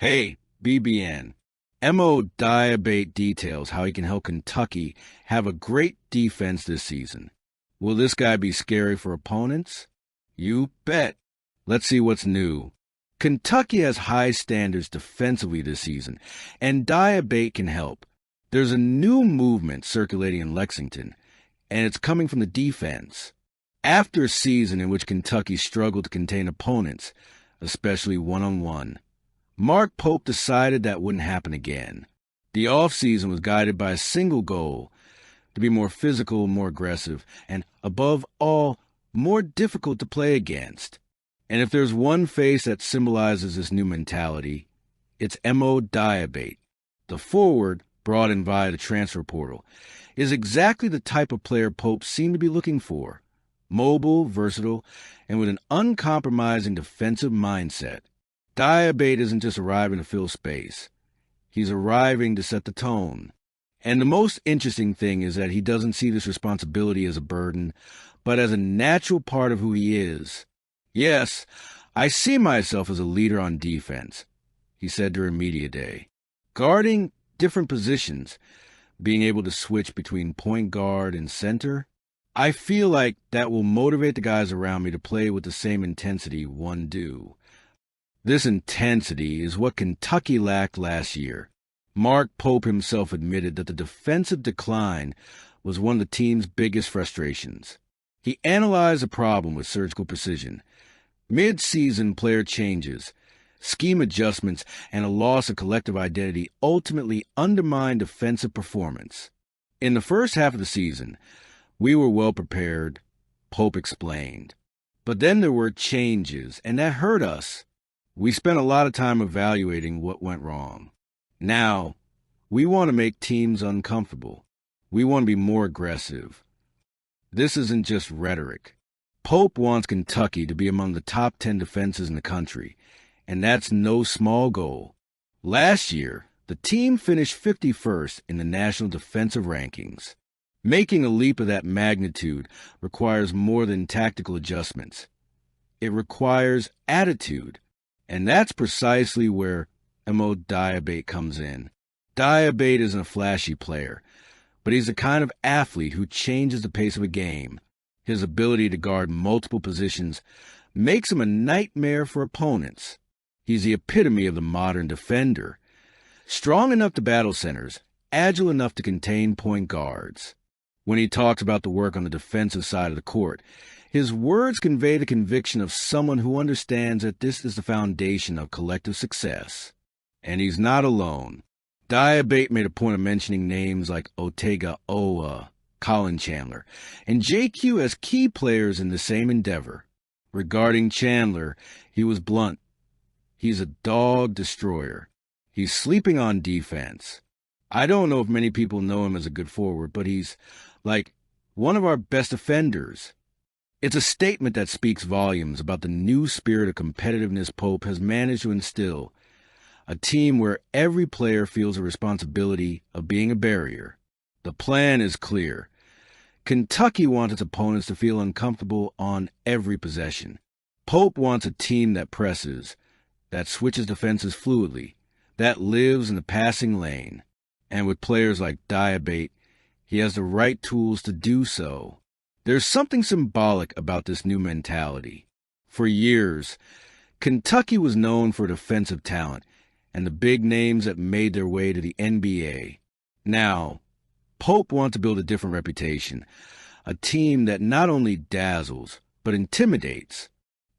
Hey, BBN. Mo Dioubate details how he can help Kentucky have a great defense this season. Will this guy be scary for opponents? You bet. Let's see what's new. Kentucky has high standards defensively this season, and Dioubate can help. There's a new movement circulating in Lexington, and it's coming from the defense. After a season in which Kentucky struggled to contain opponents, especially one-on-one, Mark Pope decided that wouldn't happen again. The offseason was guided by a single goal: to be more physical, more aggressive, and, above all, more difficult to play against. And if there's one face that symbolizes this new mentality, it's Mo Dioubate. The forward, brought in via the transfer portal, is exactly the type of player Pope seemed to be looking for: mobile, versatile, and with an uncompromising defensive mindset. Dioubate isn't just arriving to fill space. He's arriving to set the tone. And the most interesting thing is that he doesn't see this responsibility as a burden, but as a natural part of who he is. "Yes, I see myself as a leader on defense," he said during media day. "Guarding different positions, being able to switch between point guard and center, I feel like that will motivate the guys around me to play with the same intensity one do." This intensity is what Kentucky lacked last year. Mark Pope himself admitted that the defensive decline was one of the team's biggest frustrations. He analyzed the problem with surgical precision. Mid-season player changes, scheme adjustments, and a loss of collective identity ultimately undermined defensive performance. In the first half of the season, we were well prepared, Pope explained. But then there were changes, and that hurt us. We spent a lot of time evaluating what went wrong. Now, we want to make teams uncomfortable. We want to be more aggressive. This isn't just rhetoric. Pope wants Kentucky to be among the top 10 defenses in the country, and that's no small goal. Last year, the team finished 51st in the national defensive rankings. Making a leap of that magnitude requires more than tactical adjustments. It requires attitude. And that's precisely where Mo Dioubate comes in. Dioubate isn't a flashy player, but he's the kind of athlete who changes the pace of a game. His ability to guard multiple positions makes him a nightmare for opponents. He's the epitome of the modern defender. Strong enough to battle centers, agile enough to contain point guards. When he talks about the work on the defensive side of the court, his words convey the conviction of someone who understands that this is the foundation of collective success. And he's not alone. Dioubate made a point of mentioning names like Otega Owa, Colin Chandler, and JQ as key players in the same endeavor. Regarding Chandler, he was blunt. He's a dog destroyer. He's sleeping on defense. I don't know if many people know him as a good forward, but he's, like, one of our best defenders. It's a statement that speaks volumes about the new spirit of competitiveness Pope has managed to instill, a team where every player feels a responsibility of being a barrier. The plan is clear. Kentucky wants its opponents to feel uncomfortable on every possession. Pope wants a team that presses, that switches defenses fluidly, that lives in the passing lane. And with players like Dioubate, he has the right tools to do so. There's something symbolic about this new mentality. For years, Kentucky was known for defensive talent and the big names that made their way to the NBA. Now, Pope wants to build a different reputation, a team that not only dazzles, but intimidates.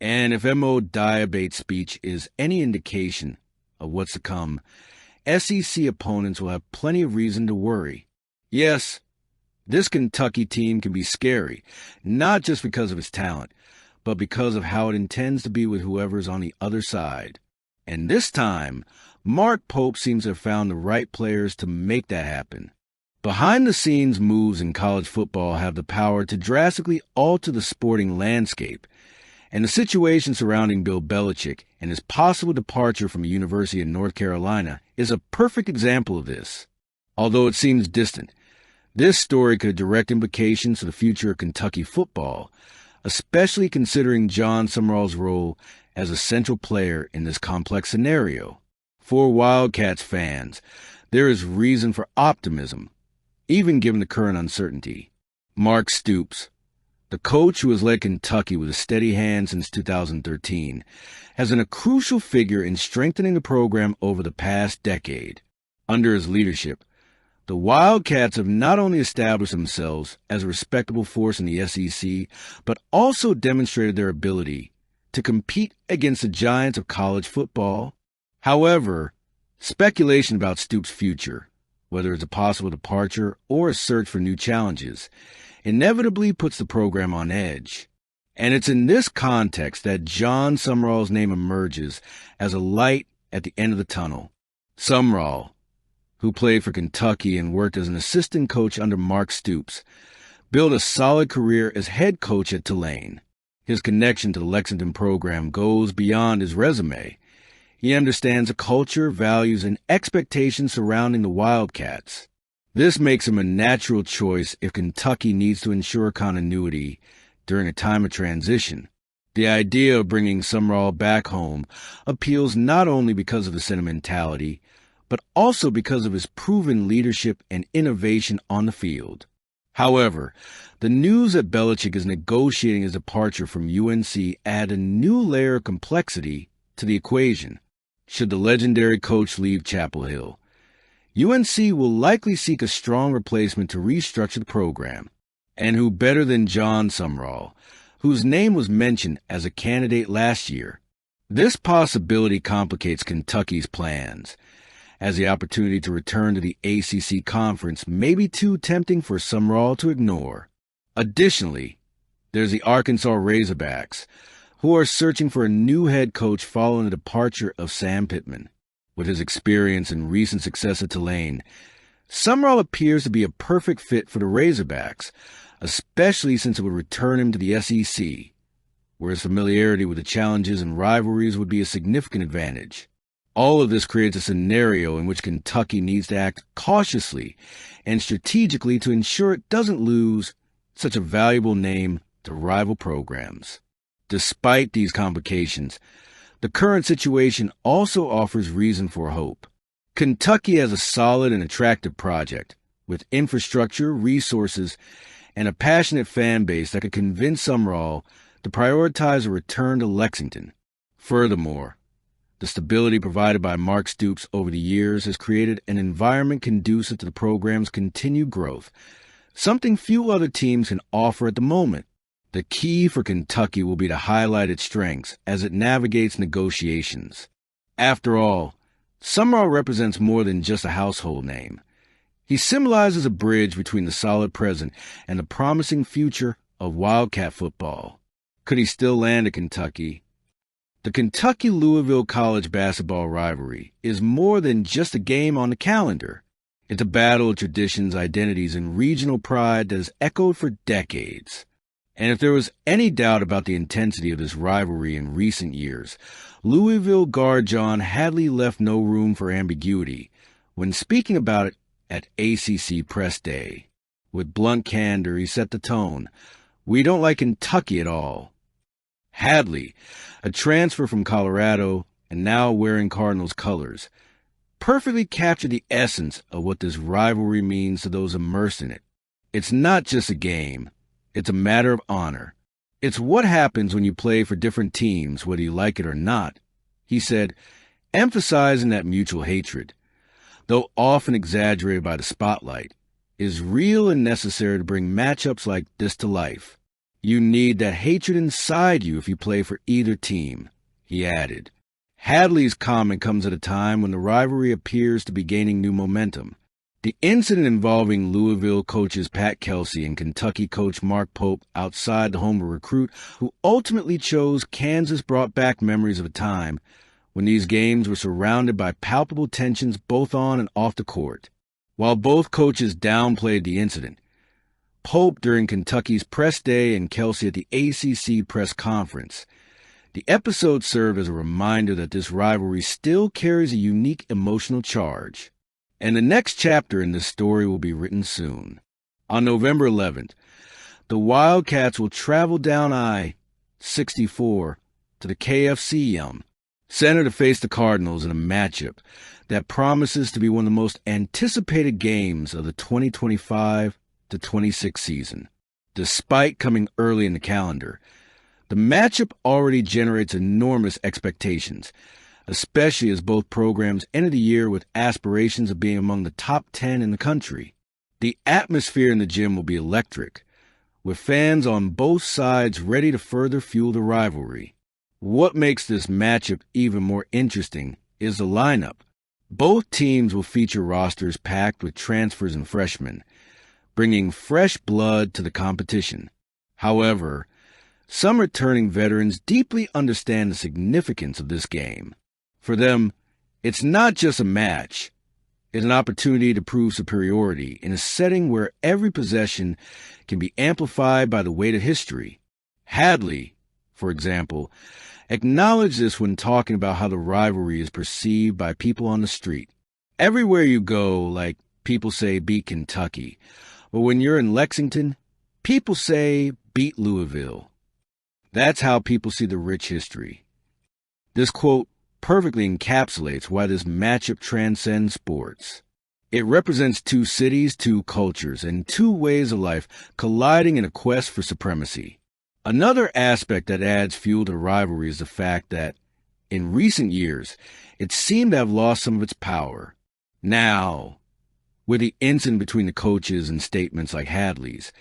And if Mo Dioubate's speech is any indication of what's to come, SEC opponents will have plenty of reason to worry. Yes, this Kentucky team can be scary, not just because of its talent, but because of how it intends to be with whoever's on the other side. And this time, Mark Pope seems to have found the right players to make that happen. Behind-the-scenes moves in college football have the power to drastically alter the sporting landscape, and the situation surrounding Bill Belichick and his possible departure from a university in North Carolina is a perfect example of this. Although it seems distant, this story could have direct implications for the future of Kentucky football, especially considering John Summerall's role as a central player in this complex scenario. For Wildcats fans, there is reason for optimism, even given the current uncertainty. Mark Stoops, the coach who has led Kentucky with a steady hand since 2013, has been a crucial figure in strengthening the program over the past decade. Under his leadership, the Wildcats have not only established themselves as a respectable force in the SEC, but also demonstrated their ability to compete against the giants of college football. However, speculation about Stoops' future, whether it's a possible departure or a search for new challenges, inevitably puts the program on edge. And it's in this context that John Sumrall's name emerges as a light at the end of the tunnel. Sumrall, who played for Kentucky and worked as an assistant coach under Mark Stoops, built a solid career as head coach at Tulane. His connection to the Lexington program goes beyond his resume. He understands the culture, values, and expectations surrounding the Wildcats. This makes him a natural choice if Kentucky needs to ensure continuity during a time of transition. The idea of bringing Sumrall back home appeals not only because of the sentimentality, but also because of his proven leadership and innovation on the field. However, the news that Belichick is negotiating his departure from UNC add a new layer of complexity to the equation. Should the legendary coach leave Chapel Hill, UNC will likely seek a strong replacement to restructure the program. And who better than John Sumrall, whose name was mentioned as a candidate last year? This possibility complicates Kentucky's plans, as the opportunity to return to the ACC conference may be too tempting for Sumrall to ignore. Additionally, there's the Arkansas Razorbacks, who are searching for a new head coach following the departure of Sam Pittman. With his experience and recent success at Tulane, Sumrall appears to be a perfect fit for the Razorbacks, especially since it would return him to the SEC, where his familiarity with the challenges and rivalries would be a significant advantage. All of this creates a scenario in which Kentucky needs to act cautiously and strategically to ensure it doesn't lose such a valuable name to rival programs. Despite these complications, the current situation also offers reason for hope. Kentucky has a solid and attractive project, with infrastructure, resources, and a passionate fan base that could convince Sumrall to prioritize a return to Lexington. Furthermore, the stability provided by Mark Stoops over the years has created an environment conducive to the program's continued growth, something few other teams can offer at the moment. The key for Kentucky will be to highlight its strengths as it navigates negotiations. After all, Sumrall represents more than just a household name. He symbolizes a bridge between the solid present and the promising future of Wildcat football. Could he still land at Kentucky? The Kentucky-Louisville college basketball rivalry is more than just a game on the calendar. It's a battle of traditions, identities, and regional pride that has echoed for decades. And if there was any doubt about the intensity of this rivalry in recent years, Louisville guard John Hadley left no room for ambiguity when speaking about it at ACC Press Day. With blunt candor, he set the tone. "We don't like Kentucky at all." Hadley, a transfer from Colorado and now wearing Cardinals colors, perfectly captured the essence of what this rivalry means to those immersed in it. It's not just a game. It's a matter of honor. It's what happens when you play for different teams, whether you like it or not, he said, emphasizing that mutual hatred, though often exaggerated by the spotlight, is real and necessary to bring matchups like this to life. You need that hatred inside you if you play for either team, he added. Hadley's comment comes at a time when the rivalry appears to be gaining new momentum. The incident involving Louisville coaches Pat Kelsey and Kentucky coach Mark Pope outside the home of a recruit who ultimately chose Kansas brought back memories of a time when these games were surrounded by palpable tensions both on and off the court. While both coaches downplayed the incident, Pope during Kentucky's press day and Kelsey at the ACC press conference, the episode served as a reminder that this rivalry still carries a unique emotional charge. And the next chapter in this story will be written soon. On November 11th, the Wildcats will travel down I-64 to the KFC Center to face the Cardinals in a matchup that promises to be one of the most anticipated games of the 2025-26 season. Despite coming early in the calendar, the matchup already generates enormous expectations, especially as both programs enter the year with aspirations of being among the top 10 in the country. The atmosphere in the gym will be electric, with fans on both sides ready to further fuel the rivalry. What makes this matchup even more interesting is the lineup. Both teams will feature rosters packed with transfers and freshmen, bringing fresh blood to the competition. However, some returning veterans deeply understand the significance of this game. For them, it's not just a match. It's an opportunity to prove superiority in a setting where every possession can be amplified by the weight of history. Hadley, for example, acknowledged this when talking about how the rivalry is perceived by people on the street. Everywhere you go, like, people say beat Kentucky. But when you're in Lexington, people say beat Louisville. That's how people see the rich history. This quote perfectly encapsulates why this matchup transcends sports. It represents two cities, two cultures, and two ways of life colliding in a quest for supremacy. Another aspect that adds fuel to the rivalry is the fact that, in recent years, it seemed to have lost some of its power. Now, with the incident between the coaches and statements like Hadley's,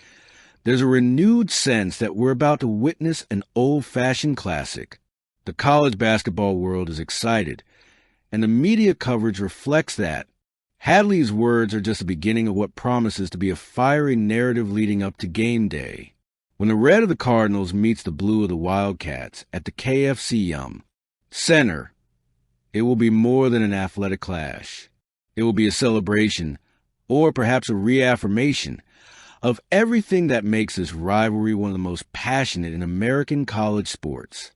there's a renewed sense that we're about to witness an old-fashioned classic. The college basketball world is excited, and the media coverage reflects that. Hadley's words are just the beginning of what promises to be a fiery narrative leading up to game day. When the red of the Cardinals meets the blue of the Wildcats at the KFC Center, it will be more than an athletic clash. It will be a celebration, or perhaps a reaffirmation, of everything that makes this rivalry one of the most passionate in American college sports.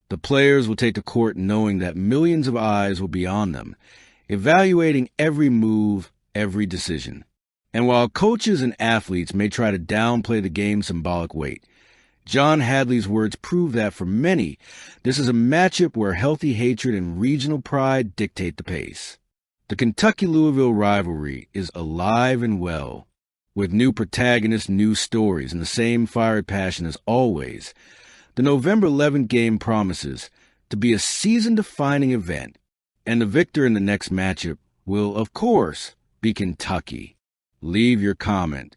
The players will take the court knowing that millions of eyes will be on them, evaluating every move, every decision. And while coaches and athletes may try to downplay the game's symbolic weight, John Hadley's words prove that for many, this is a matchup where healthy hatred and regional pride dictate the pace. The Kentucky-Louisville rivalry is alive and well, with new protagonists, new stories, and the same fiery passion as always. The November 11th game promises to be a season-defining event, and the victor in the next matchup will, of course, be Kentucky. Leave your comment